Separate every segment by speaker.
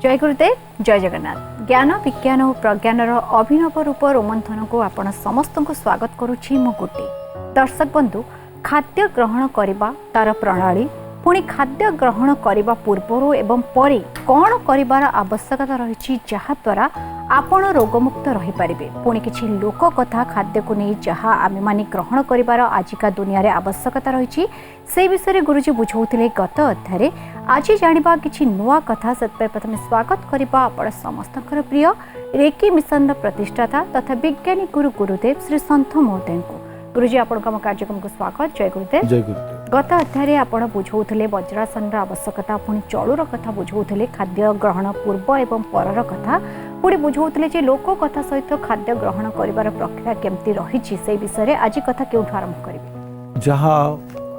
Speaker 1: जय गुरुदेव जय जगन्नाथ। ज्ञान विज्ञान और प्रज्ञानर अभिनव रूप रोमंथन को आपण समस्त को स्वागत करुछि मु गुड्डी। दर्शक बंधु, खाद्य ग्रहण करबा तार प्रणाली पुणी खाद्य ग्रहण करबा पूर्व एवं परे कौन करिवार आवश्यकता रही जहाद्वारा आपण रोगमुक्त रही पारिबे। पुणी किछि लोक कथा खाद्य को नहीं जहाँ आमे माने ग्रहण करिवार आजिका दुनिया रे आवश्यकता रही से विषय गुरुजी बुझौथिले गत अध्याय। आज जानिबा किछि नुआ कथा। से प्रथम स्वागत करिबा आपण समस्तकर प्रिय रेकी मिशन प्रतिष्ठाता तथा वैज्ञानिक गुरु गुरुदेव श्री संत महोदय को। गुरुजी आपण कार्यक्रम को स्वागत। जय गुरुदेव।
Speaker 2: जय गुरुदेव।
Speaker 1: गत अध्याय आपण बुझौथिले वज्रासन आवश्यकता पुणी चलुर कथा बुझौथिले खाद्य ग्रहण पूर्व एवं परर कथा पुणी बुझौथिले जे लोक कथा सहित खाद्य ग्रहण करिवार प्रक्रिया केमती रही से विषय आज कथा केउठु आरंभ करिवे।
Speaker 2: जहाँ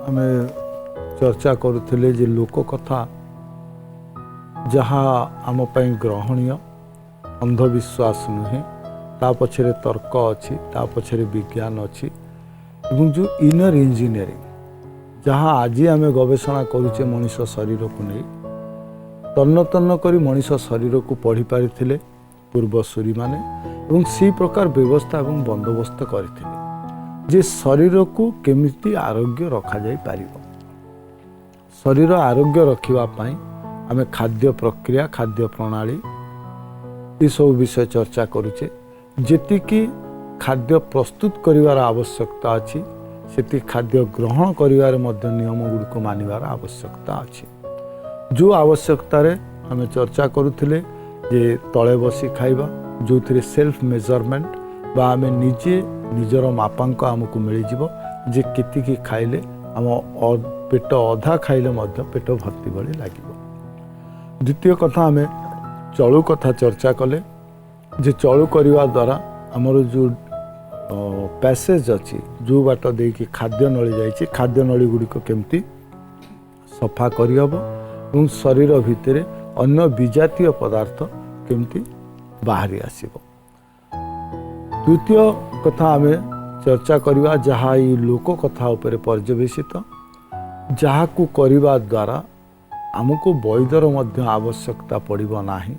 Speaker 2: आमे चर्चा करुथिले जे लोक कथा जहाँ आम पई ग्रहणीय अंधविश्वास नुहे ता पछरे तर्क अछि ता पछरे विज्ञान अछि एवं जो इनर इंजीनियरिंग जहाँ आज आम गवेषणा करुचे मनीष शरीर को नहीं तन्न तन्न करी मनीष शरीर को पढ़ी पारिथिले पूर्वसूरी माने एवं सी प्रकार व्यवस्था एवं बंदोबस्त करथिले जे शरीर को केमिति आरोग्य रखा जाई पारिबो। शरीर आरोग्य रखिबा पई आमे खाद्य प्रक्रिया खाद्य प्रणाली ये सब विषय चर्चा करुचे। जेतिकी खाद्य प्रस्तुत करिवार आवश्यकता अछि सेति खाद्य ग्रहण करिवार मध्य नियम गुड़िक मानिबार आवश्यकता अछि। जो आवश्यकता रे आमे चर्चा करुथिले जे तळे बसी खाइबा जो थिरे सेल्फ मेजरमेंट बा आमे निजे निजर मापांक आमको मिल जिवो जे केतिकी खाइले आम पेट अधा खाइले मध्य पेट भर्ती भली लागिवो। द्वितीय कथा आमे चलु कथा चर्चा कले जे चलु करिवा द्वारा हमर जो पैसेज अच्छी जो बाट देकी खाद्य नली जाइए खाद्य नली गुड़िक केमती सफा करहब और शरीर भितर अन्य विजातीय पदार्थ केमती बाहरी आसीबो। द्वितीय कथा आमे चर्चा करिवा जहाँ ये लोक कथा उपरे पर्यवेसित जहाँ को करिवा द्वारा आमको वैद्यर मध्य आवश्यकता पड़िबो नाही।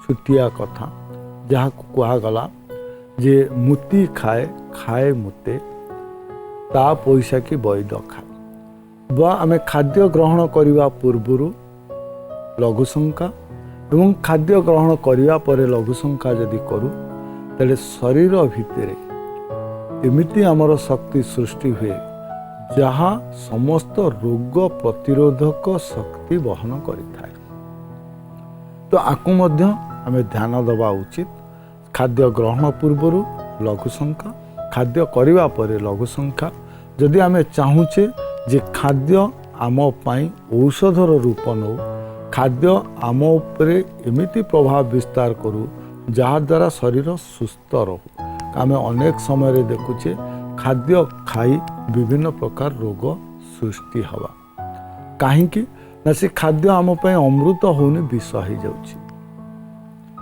Speaker 2: छुटिया कथा जहाँ को कहागला जे मुती खाए खाए मुते ता पैसा की वैद्य खाए बा आमे खाद्य ग्रहण करिवा पूर्वरु लघुशंका एवं खाद्य ग्रहण करिवा परे लघुशंका जदि करू तले शरीर भितरे एमिति आमर शक्ति सृष्टि हुए जहाँ समस्त रोग प्रतिरोधक शक्ति बहन करिथाए। तो आकु मध्य आमे ध्यान दबा उचित। खाद्य ग्रहण पूर्वरु लघुशंका खाद्य करिवा परे लघुशंका जदि आमे चाहूचे जे खाद्य आम पाई औषधर रूप नौ खाद्य आम उपरे एमिति प्रभाव विस्तार करू जहा द्वारा शरीर सुस्थ रहू। आमे अनेक समय देखुचे खाद्य खाई विभिन्न प्रकार रोग सृष्टि हवा काहींकि ना से खाद्य आम पाई अमृत होने विष हो जाउची।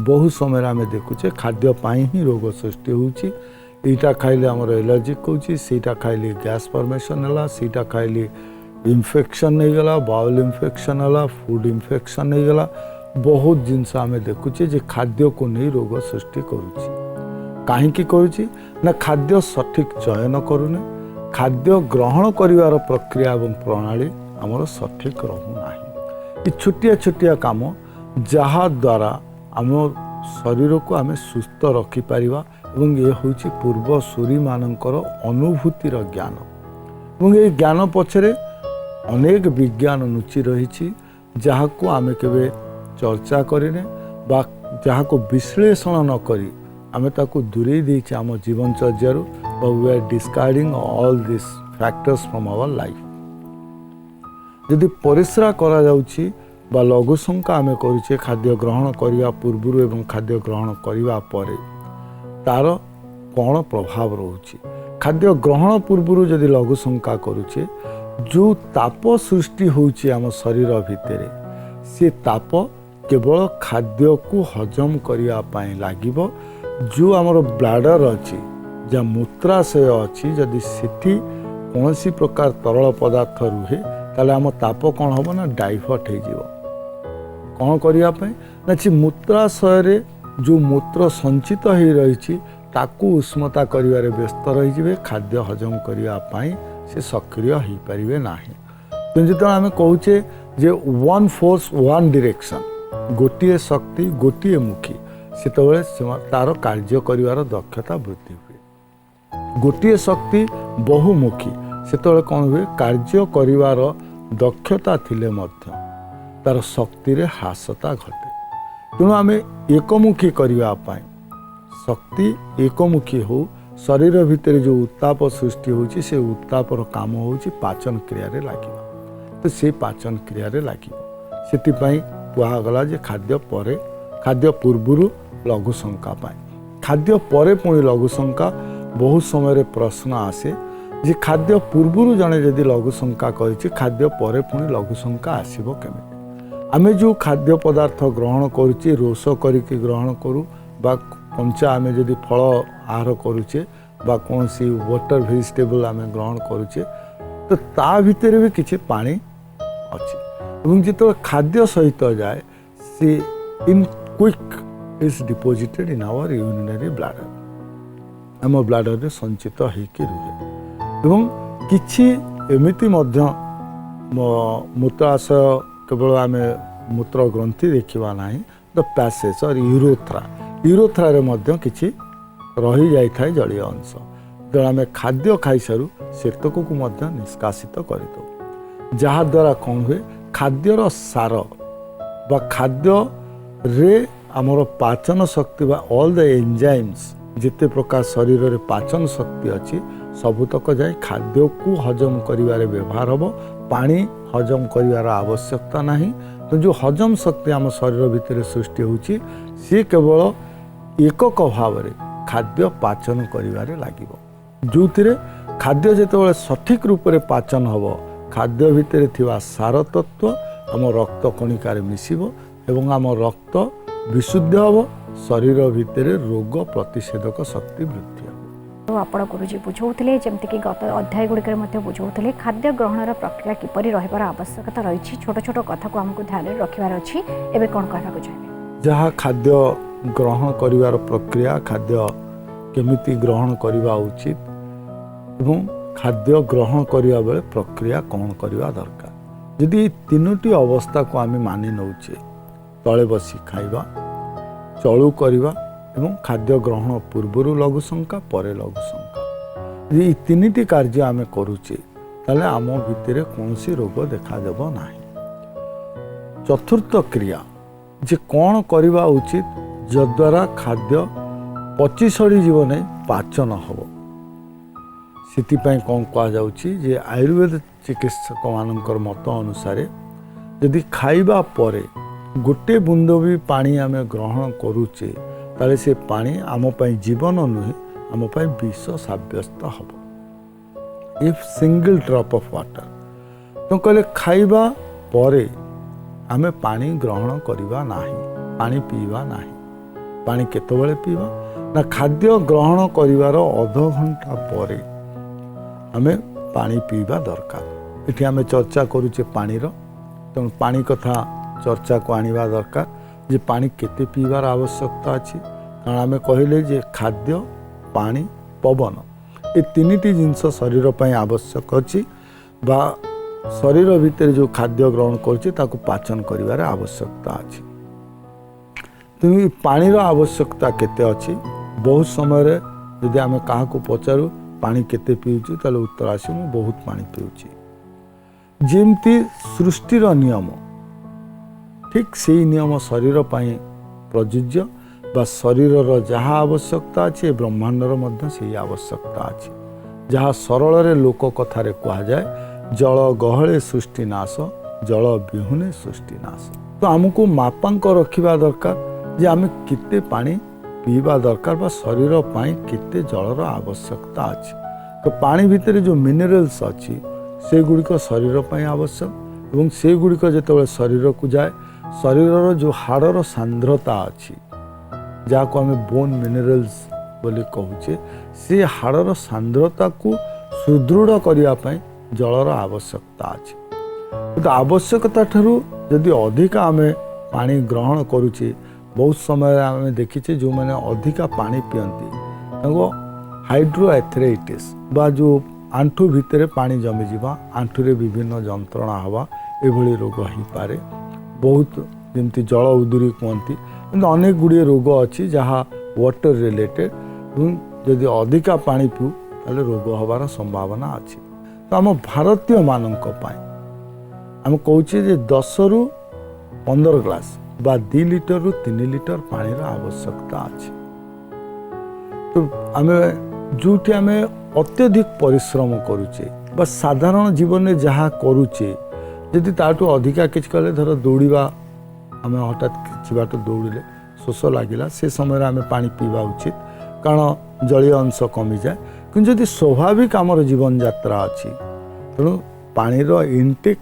Speaker 2: बहु समय आमे देखुचे खाद्य पाई ही रोग सृष्टि होउची। एटा खाइले हमर एलर्जी होउची सेटा खाइले गैस फॉर्मेशन हला सेटा खाइले इन्फेक्शन नहीं गला बाउल इन्फेक्शन हला फूड इन्फेक्शन नहीं गला बहुत जिनस आमे देखुचे जे खाद्य को नहीं रोग सृष्टि करूची। काहींकि करूची ना खाद्य सठिक चयन करूने खाद्य ग्रहण करिवार प्रक्रिया एवं प्रणाली हमर सठिक रहू नाही। ई छोटिया छोटिया काम जहा द्वारा आम शरीर को आमे सुस्थ रखिपारिबा एवं ये होची पूर्वसूरी मानकर अनुभूतिर ज्ञान एवं ये ज्ञान पछरे अनेक विज्ञान लुचि रही जहाँ को आमे केबे चर्चा करिने बा जहाँ को विश्लेषण न करी आमे ताको दूरे देछि आम जीवनचर्या we are discarding all this factors from our life. यदि परिश्रा करा जाउछि बा लघुशंका आमे करुचे खाद्य ग्रहण करिवा पूर्वरु एवं खाद्य ग्रहण करिवा परे तार कौन प्रभाव रहुछि। खाद्य ग्रहण पूर्वरु यदि लघुशंका करुचे जो ताप सृष्टि होउछि आम शरीर भितरे से ताप केवल खाद्य को हजम करिया पाई लागिबो। जो आमर ब्लाडर अच्छी जहाँ मूत्राशय अच्छी जदि सेठी कौनसी प्रकार तरल पदार्थ रुहे ताले आम ताप कौन हम ना डाइवर्ट हो कौन करने ना सी मूत्राशय जो मूत्र संचित हो रही ताकू उष्मता करिवारे व्यस्त रही खाद्य हजम करने से सक्रिय हो पारे ना। जो आम कहे जे वन फोर्स वन डायरेक्शन गोटे शक्ति गोटे मुखी से तार कार्य कर दक्षता वृद्धि हुए। गोटे शक्ति बहुमुखी से कौन हुए कार्य करिवार दक्षता थिले मध्य तार शक्ति रे ह्रासता घटे। तेणु आम एकमुखी करने शक्ति एकमुखी हो शरीर भितर जो उत्ताप सृष्टि होची से उत्तापर काम होची पाचन क्रिया रे लागिबा। तो से पाचन क्रिया रे लागिबा सेतिपई कुहागला जे खाद्य परे खाद्य पूर्वरु लघु शंका पाए खाद्य परे पुणी लघु शंका। बहुत समय प्रश्न आसे जे खाद्य पूर्वरु जने जदि लघु शंका करिछि खाद्य परे पुणी लघु शंका आसीबो केमिति। आमे जो खाद्य पदार्थ ग्रहण करुचे रोष करिके ग्रहण करू बा कंचा आमे जदि फल आहार करुचे बा कौन सी वाटर वेजिटेबल आमे ग्रहण करुचे तो ता भितर भी किछि पानी अछि एवं जो खाद्य सहित जाए सी इन क्विक is deposited in our urinary bladder आम ब्लाडर रे संचित होइके रुहे। एवं किछि एमिति मध्य मूत्राशय केवल आमे मूत्र ग्रंथि देखिबा नाही द पैसेज और यूरोथ्रा रे मध्य किछि रही जाय थाए जलीय अंश जो आमे खाद्य खाई सारू सेतक को मध्य निष्कासित कर दो जहा द्वारा कौन हुए खाद्यर सार बा खाद्य रे आमर पाचन शक्ति बा ऑल द एंजाइम्स जिते प्रकार शरीर रे पाचन शक्ति अच्छी सबुतक जाए खाद्य को हजम करिवारे व्यवहार हम पानी हजम करिवार आवश्यकता नहीं। तो जो हजम शक्ति आम शरीर भितर सृष्टि होची सी केवल एकक भाव रे खाद्य पाचन करिवारे लागिबो जो खाद्य जेतेबेले सठिक रूप से पाचन हबो खाद्य भितर थिबा सार तत्व आम रक्त कणिकार मिसिबो एवं आम रक्त विशुद्ध हबो शरीर भितर रोग प्रतिषेधक शक्ति वृद्धि हबो।
Speaker 1: तो आपण गुरुजी बुझौथिले जेमति कि गत अध्याय गुड़िकर मध्य बुझौथिले खाद्य ग्रहणर प्रक्रिया किपरि रहिबार आवश्यकता रही छोट छोट कथा को हमको ध्यान रखिबार अछि। एबे कोन कहबाक चाहे
Speaker 2: जहाँ खाद्य ग्रहण करिवार प्रक्रिया खाद्य केमिति ग्रहण करिवा उचित एवं खाद्य ग्रहण करिवा बेले प्रक्रिया कौन करिवा दरकार। यदि तीनोटी अवस्था को आम मानि नौचे तले बसी खाइबा चलू करिवा एवं खाद्य ग्रहण पूर्वरु लघु शंका परे लघु शंका यदि तीनिटी कार्य आम करुचे ताले आम भितर कौनसी रोग देखा देबो नाही। चतुर्थ क्रिया जे कौन करिवा उचित जद्वारा खाद्य पची सड़ी जीव नहीं पाचन हम से कौन कहुच्छी जे आयुर्वेद चिकित्सक मानकर मत अनुसार यदि खाइबा परे गोटे बुंद भी पानी आम ग्रहण करुचे ताले से पानी आम पाई जीवन नुहे आम पाई विष साब्यस्त हम। If single drop of water तो कहले खाइबा परे आमे पानी ग्रहण करिबा नाही पानी पीवा नाही। पानी केतबेले पीवा ना खाद्य ग्रहण करिवार अध घंटा परे आमे पानी पीवा दरकार। इठी आमे चर्चा करूचे पानीर तेणु पानी कथा चर्चा को आनिबा दरकार जे पानी केते पीवार आवश्यकता अछि कारण आमे कहले जे खाद्य पानी पवन ए तीनिटी जिंस शरीर पई आवश्यक अछि बा शरीर भितर जो खाद्य ग्रहण करछि ताको पाचन करिवार आवश्यकता अछि। तेणु पानीर आवश्यकता केते अछि बहुत समय रे यदि आमे काहा को पचारू पानी केते पिउछि ताले उत्तर आसी मु बहुत पानी पिउछि। जेमती सृष्टिर नियम ठीक सेही नियम शरीर पई प्रयोज्य बा शरीर जहाँ आवश्यकता अछि ब्रह्मांडर मध्य सेही आवश्यकता अछि। जहाँ सरल रे लोक कथा रे कहा जाए जल गहले सृष्टि नाश जल विहुने सृष्टि नाश। तो आमको मापांक रखिबा दरकार जे आमे केते पानी पीवा दरकार बा शरीर पाई केते जलर आवश्यकता अछि। तो पानी भितर जो मिनरल्स अछि से गुड़िक शरीर पाई आवश्यक एवं से गुड़िक जेतेबेले शरीर को जाए शरीर जो हाड़र सांद्रता अछि जहाँ को आमे बोन मिनरल्स बोली कहूचे से हाड़र सांद्रता को सुदृढ़ करिया पाई जलर आवश्यकता अछि। तो आवश्यकता ठरू यदि अधिक आमे पानी ग्रहण करुचे बहुत समय आम देखीचे जो मैंने अधिका पानी पियंती हाइड्रोएथराइटिस बा जो आंठू भितर पानी जमी जावा आंठू रे विभिन्न जंत्रणा हवा एभली रोग हो पारे बहुत जमती जल उदुरी कहती कि अनेक गुड़िए रोग अच्छी जहाँ वाटर रिलेटेड जदि अधिका पानी पिऊ ताले रोग हबार संभावना अच्छी। तो आम भारतीय मानक आम कहे 10 रु 15 ग्लास बा 2 लिटर रु 3 लिटर पानी आवश्यकता अच्छी। तो आम जो आम अत्यधिक परिश्रम करुचे बा साधारण जीवन में जहाँ करुचे जदि ताठू अधिका किछ कले धर दौड़ा आम हठात किसी बाट दौड़े शोष लगिला से समय आम पानी पीवा उचित कारण जलीय अंश कमी जाए कि जदि स्वाभाविक आमर जीवन यात्रा अच्छी तेणु पानीर इनटेक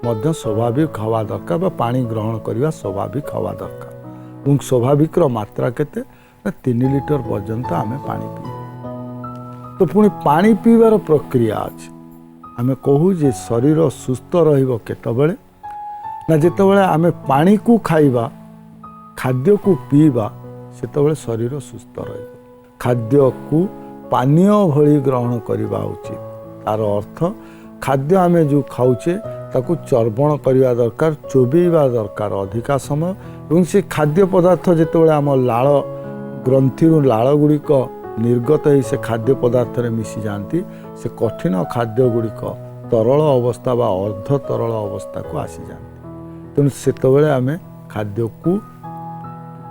Speaker 2: मध्य स्वाभाविक हवा दरकार बा पानी ग्रहण करवा स्वाभाविक हवा दरकार और स्वाभाविक मात्रा केते 3 लिटर पर्यंत आम पानी पी। तो पुणी पानी पीवार प्रक्रिया अच्छी आम कहू जे शरीर सुस्थ रहिबो केतबेले ना जेतबेले आम पानी को खाइबा खाद्य को पीवा सेतबेले शरीर सुस्थ रहिबो। खाद्य को पानीय भली ग्रहण करवा उचित तार अर्थ खाद्य आम जो खाऊचे ताकू चर्वण करवा दरकार चोबेवा दरकार अधिका समय और से खाद्य पदार्थ जितेबाला आम लाल ग्रंथि लाल गुड़िक निर्गत हो से खाद्य पदार्थ रे मिसी जाती से कठिन खाद्य गुड़िक तरल अवस्था बा अर्ध तरल अवस्था को आसी जाती तेणु सेतबेले आम खाद्य को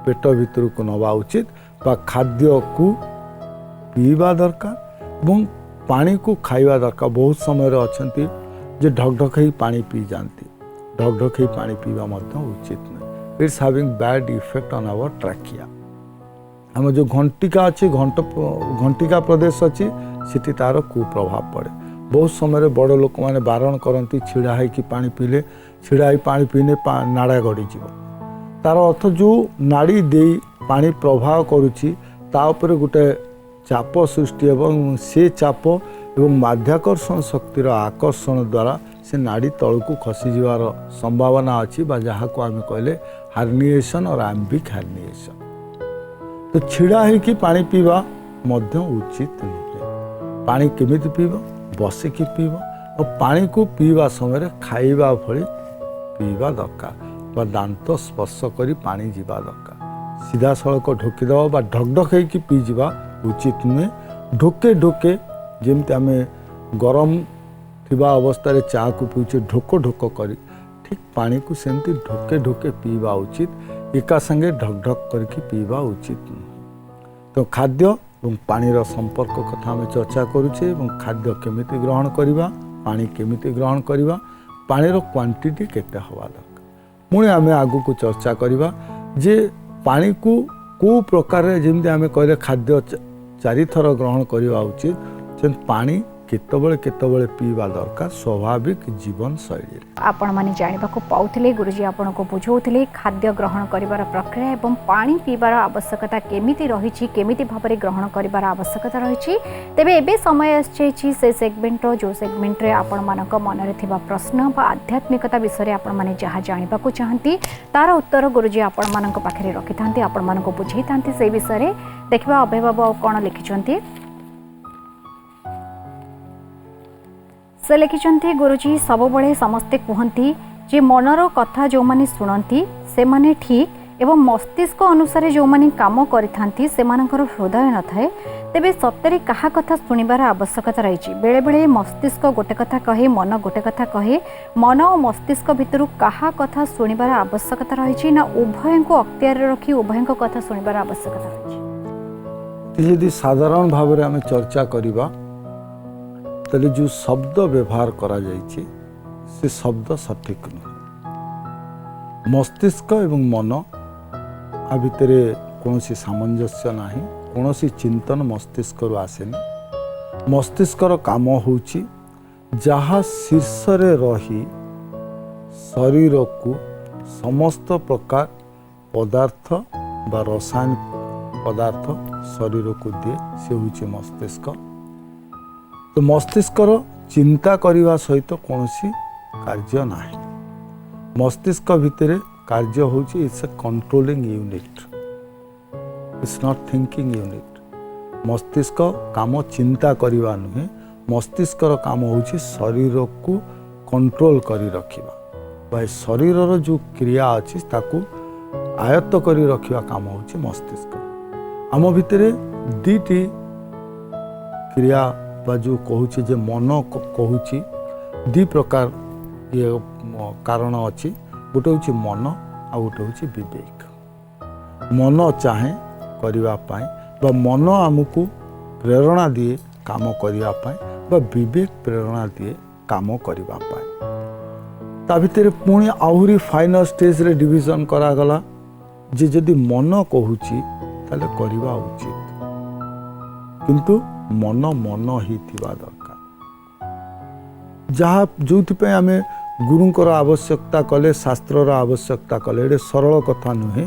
Speaker 2: पेट भीतर को नवा उचित बा खाद्य को पीवा दरकार और पानी को खाइबा दरकार। बहुत समय अच्छी जे ढकढकई पानी पी जाती ढकढकई पानी पीवा उचित नहीं it's having bad effect on our trachea. आम जो घंटिका अच्छी घंटिका प्रदेश अच्छी सीटी तार कुप्रभाव पड़े बहुत समय बड़ लोक मैंने बारण करती छिड़ा हो पानी पीले छिड़ा हो पानी पीने नाड़ा गड़ीज तार अर्थ जो नाड़ी दे पानी प्रभाव करुच्ची ता उपरे गोटे चाप सृष्टि एवं से चाप एवं माध्याकर्षण शक्तिर आकर्षण द्वारा से नाड़ी तल को खसी जीवार संभावना अच्छी जहाँ को आम कहले हार्निएशन और एम्बिक हार्निएशन। तो छिड़ा हो पानी पीवा मध्य उचित नुहे पानी केमिति पीवा बसिकी पीवा और पानी को पीवा समय खाइबा भली पीवा दरकार बा दांत स्पर्श करी पानी जीवा दरकार सीधा सड़क ढोकीदेवा बा ढकढक होगी पी जावा उचित नुहे ढोके ढोके जमती आम गरम थिबा अवस्था चा को पीछे ढोक ढोक करी ठीक पानी को सेमती ढोके ढोके पीवा उचित एका संगे ढकढक करके पीवा उचित नुहे। तो खाद्य और पानीर संपर्क कथा आम चर्चा करुचे खाद्य केमिति ग्रहण करवा पानी केमिति ग्रहण करवा पानीर क्वांटिटी केते हवा दरकार पुणी आम आगु को चर्चा करवा जे पानी को प्रकार जमी आम कहले खाद्य 4 थर ग्रहण करवा उचित पानी केतबेले पीवा दरकार स्वाभाविक जीवन शैली।
Speaker 1: आपण माने जानिबा को पाउथिले गुरुजी आपण को बुझौथिले खाद्य ग्रहण करिवार प्रक्रिया एवं पानी पीवार आवश्यकता केमिति रहिछि केमिति भाबरे ग्रहण करिवार आवश्यकता रहिछि। तेबे एबे समय आछि से सेगमेंट जो सेगमेंट रे आपण मानक मनरे थिबा प्रश्न बा आध्यात्मिकता विषय आपण माने जहा जानिबा को चाहंती तार उत्तर गुरुजी आपण मानक पाखरे रखिथांती आपण मानक बुझैथांती से विषय रे देखिबा अभय बाबू कोन लिखिछंती। से लिखिछंती गुरुजी सबबळे समस्ते कहती जे मनर कथा जो माने शुणती से माने ठीक एवं मस्तिष्क अनुसार जो माने काम करिथांती से मानकर हृदय न थाए तेबे सत्तरे कहा कथा शुणिबार आवश्यकता रही बेले बेले मस्तिष्क गोटे कथा कहे मन गोटे कथा कहे मन और मस्तिष्क भितर कहा कथा शुणिबार आवश्यकता रही ना उभय को अख्तियार रखी उभय कथा शुणिबार आवश्यकता रही।
Speaker 2: यदि साधारण भाव में आम चर्चा करवा ताले जो शब्द व्यवहार करा जाइए से शब्द सठिक नुहे मस्तिष्क एवं मन आ भितर कौन सामंजस्य ना कौन चिंतन मस्तिष्क आसेनी मस्तिष्कर काम होची जहाँ शीर्ष रे रही शरीर को समस्त प्रकार पदार्थ बा रासायनिक पदार्थ शरीर को दिए से होची मस्तिष्क। तो मस्तिष्कर चिंता करने सहित कौन कार्य ना मस्तिष्क भितर कार्य होची it's a controlling unit, it's not thinking unit. मस्तिष्क काम चिंता करवा नुहे, मस्तिष्कर काम होची शरीर को कंट्रोल करी रखिबा, भाई शरीर रो जो क्रिया अछि ताकू आयत्त करी रखिबा काम होची मस्तिष्क। आम भितरे दीटी क्रिया बा जो कहूची जे मन कहूची दी प्रकार ये कारण अच्छी, गोटे हूँ मन आ गोटे हूँ विवेक। मन चाहे करने बा मन आमको प्रेरणा दिए काम करने बा विवेक प्रेरणा दिए काम करने। ता भितर पुणी आहरी फाइनल स्टेज रे डिविजन करागला जे जदि मन कहूची ताले करवा उचित, किंतु मन मन ही थिबा दरकार। जहाँ जो आम गुरुंकर आवश्यकता कले, शास्त्रर आवश्यकता कले, ये सरल कथा नुहे।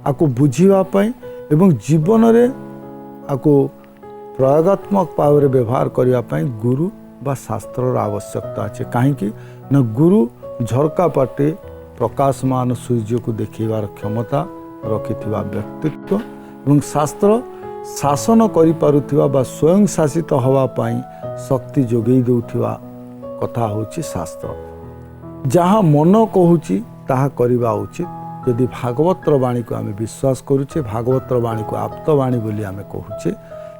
Speaker 2: आपको बुझापी एवं जीवन में आपको प्रयोगात्मक भाव में व्यवहार करने गुरु बा शास्त्रर आवश्यकता अच्छे। कहीं ना गुरु झरका पाटे प्रकाशमान सूर्य को देखार क्षमता रखि व्यक्तित्व एवं शास्त्र शासन करिपारुथिबा बा स्वयं शासित हवापाई शक्ति जोगई देउथिबा कथा होची शास्त्र। जहाँ मन कहूची ताहा करिबा उचित। यदि भागवतर वाणी को आम विश्वास करुचे, भागवतर वाणी को आप्तवाणी बोली आम कहूचे,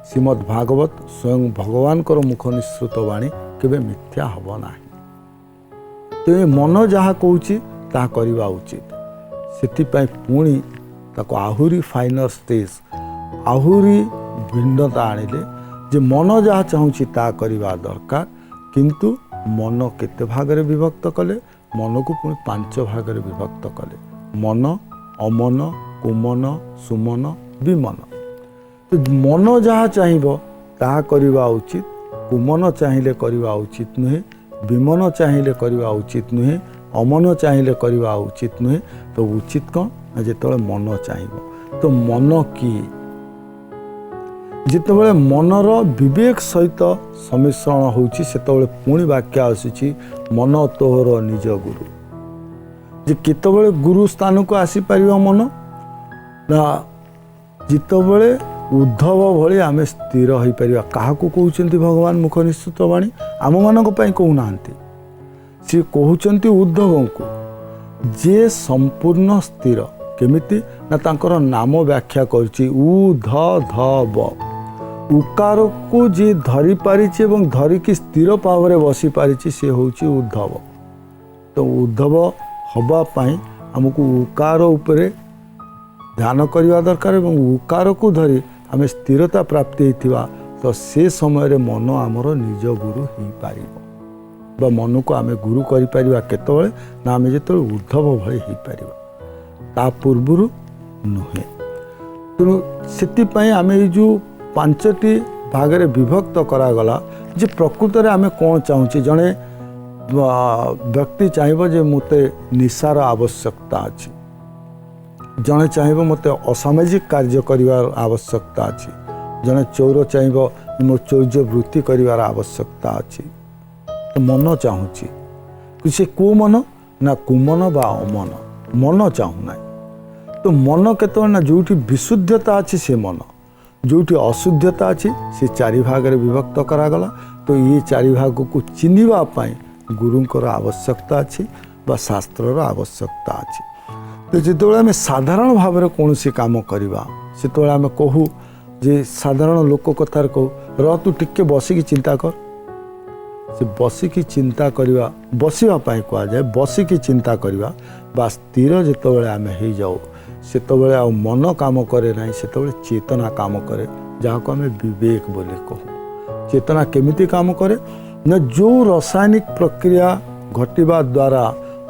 Speaker 2: श्रीमद् भागवत स्वयं भगवान कर मुख निश्रुत वाणी केबे मिथ्या हब नाही। तेरे मन जहाँ कहूची ताहा करिबा उचित। सेतिपाई पुणी ताको आहुरी फाइनल स्टेज आहुरी भिन्नता आनिले जे मन जहाँ चाहूँगी ता करवा दरकार, किंतु मन केते भाग रे विभक्त कले, मन को पुणी 5 भाग रे विभक्त कले, मन अमन कुमन सुमन विमन। तो मन जहाँ चाहिए ताहा करवा उचित, कुमन चाहिए करवा उचित नुहे, विमन चाहिए करवा उचित नुहे, अमन चाहिए करवा उचित नुहे। तो उचित कौन ना जिते मन चाहिए। तो मन की जितेबाला मनर विवेक सहित सम्मिश्रण होची सेतेबाला पुणी वाक्य आसुची मन तोहर निज गुरु। जे केतेबाला गुरु स्थान को आसी परिबा मन ना जितेबाला उद्धव भली आमे स्थिर होई परिबा। काहाकू कहउचंती भगवान मुख निश्चित वाणी आम मानक पई कहू नाहंती, से कहउचंती उद्धव को जे संपूर्ण स्थिर केमिति ना तांकर नाम व्याख्या करची उद्धव। उकार को जे धरी पारिछि एवं धरिकी स्थिर भाव में बसी पारिछि से होछि उद्धव। तो उद्धव हवा पाई हमको उकार उपरे ध्यान करवा दरकार एवं उकार को धरी आम स्थिरता प्राप्ति होइथिबा तो से समय रे मन आमर निज गुरु ही पारिबो बा मन को आम गुरु करि परिबा केतबेले ना आम जेतबेले उद्धव भଳି ही परिबा, ता पूर्वरु नुहे। तेणु सेतिपाई आम ए जो 5टी भाग में विभक्त करागला जे प्रकृत में आम कौन चाहूँचे। जड़े व्यक्ति चाहिए जे मते निशार आवश्यकता अच्छी, जड़े चाहिए मते असामाजिक कार्य करिवार आवश्यकता अच्छी, जड़े चोर चाहिए मो चौर्य वृत्ति करिवार आवश्यकता अच्छी। तो मन चाहूँची से को मन ना कुमन बा अमन मन चाहूना। तो मन केत ना जो विशुद्धता अच्छी से मन, जोटी अशुद्धता अच्छी से 4 भाग में विभक्त करागला। तो ये 4 भाग को चिन्हवा पाई गुरुंकर आवश्यकता अच्छी बा शास्त्रर आवश्यकता अच्छी। तो जिते आम साधारण भाव में कौन सी काम करवा से आम कहू जे साधारण लोक कथार कहू र तू टिके बसिकी चिंता कर, से बसिकी चिंता करवा बसवाई कहुए बसिकी चिंता करवा बा स्थिर जिते आम हो जाऊ सेतबेले आ मन काम करे ना, सेतबेले चेतना काम करे जहाँ को आम विवेक बोले कहू। चेतना केमिति काम करे ना जो रासायनिक प्रक्रिया घटिबा द्वारा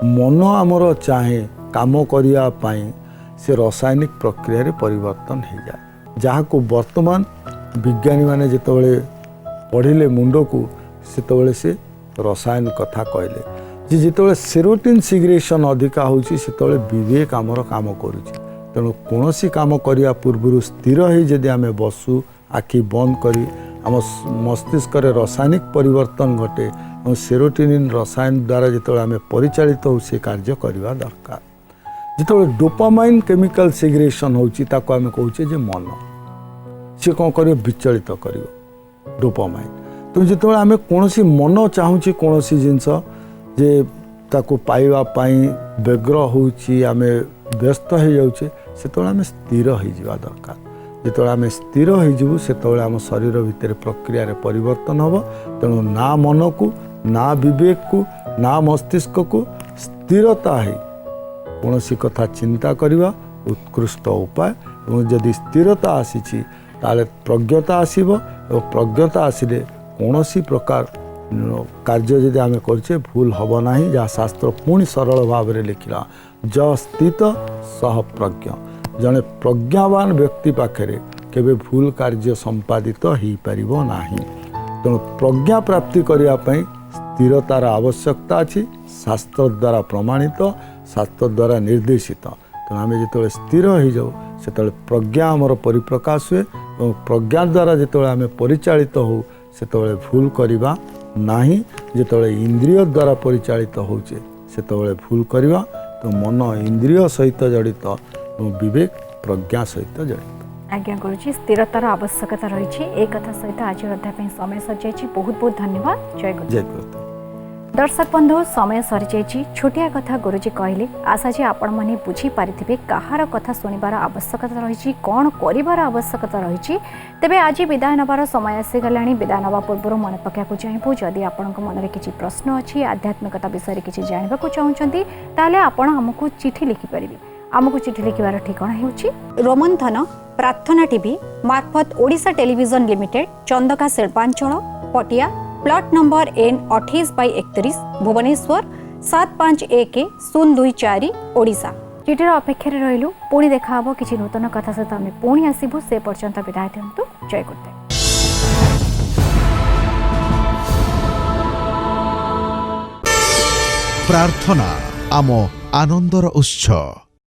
Speaker 2: मन आमर चाहे काम करिया पाई से रासायनिक प्रक्रिया रे परिवर्तन हो जाए। जहाँ को वर्तमान विज्ञानी माने जितेबाला पढ़िले मुंड को सेतबेले से रसायन कथा कहले जे जितेबाला सेरोटिन सिग्रेशन अधिका होची सेतबेले विवेक आमर काम करुची। तेणु कौन सी काम करने पूर्व स्थिर ही जदि आम बसु आखि बंद करी आम मस्तिष्क रासायनिक परिवर्तन घटे और सेरोटिनिन रसायन द्वारा जो आम परिचालित हो से कार्य करने दरकार। जो डोपामाइन केमिकल सेग्रेशन होची ताको आमे कहूचे जे मन से कौन कर विचलित कर डोपामाइन तो जो आम कौन मन चाहूँ कौन जिनस जे ताको पाइबा पाई व्यग्र होची आमे व्यस्त हो जाऊे से आम स्थिर हो जावा दरकार जो आम स्थिर हो से आम शरीर भितर प्रक्रिया परिवर्तन हम तेणु ना मन को ना विवेक को ना मस्तिष्क को स्थिरता है कौन कथा चिंता करवा उत्कृष्ट उपाय और जदि स्थिरता आसी ताले प्रज्ञता आसीबो और प्रज्ञता आसिले कौन प्रकार कार्य जदि आम करछे भूल हब नाही जहाँ शास्त्र पुणी सरल भाव में लिखला ज स्थित सह प्रज्ञ जड़े प्रज्ञावान व्यक्ति पाखरे केबे भूल कार्य संपादित हो पारिबो नाही तेणु प्रज्ञा प्राप्ति करिया पई स्थिरतार आवश्यकता अछि शास्त्र द्वारा प्रमाणित शास्त्र द्वारा निर्देशित तेणु आम जो स्थिर हो जाऊ से प्रज्ञा आमर परिप्रकाश हुए और प्रज्ञा द्वारा जो आम परिचालित हो से भूल करवा नाही जो इंद्रिय द्वारा परिचालित होचे से भूल करवा तो मन इंद्रिय सहित जड़ित और विवेक प्रज्ञा सहित जड़ित।
Speaker 1: आज्ञा गुरुजी स्थिरतार आवश्यकता रही एक कथा सहित आज अध्याय समय सरी बहुत बहुत धन्यवाद। जय गुरु।
Speaker 2: जय गुरु।
Speaker 1: दर्शक बंधु समय सरी छोटिया कथा गुरुजी कहले आशा जे आपण माने बुझी पारिथिबे कहार कथा सुनिबार आवश्यकता रही कौन करिबार आवश्यकता रही तेबे आज विदाय नबार समय आसी गलानी विदाय नबा पूर्व मन पकाकू चाहबो जदि आपनक मन रे किछि प्रश्न अछि आध्यात्मिकता विषय किछि जानबाकू चाहुचंती ताले आपण हमकु चिठी लिखि परिबे हमकु चिठी लिखिबार ठिकाना हेउछि रोमन्थन प्रार्थना टीवी मार्फत Odisha television limited Chandaka Shilpanchal Patia plot number N 28/31 Bhubaneswar 751024 Odisha. चिठीर अपेक्षा रहिलु पुणी देखा हबो किछि नूतन कथा सहित आमे पुणी आसीबु से पर्यंत विदाय दियंतु। जय गुरुदेव।
Speaker 3: प्रार्थना आम आनंदर उत्सव।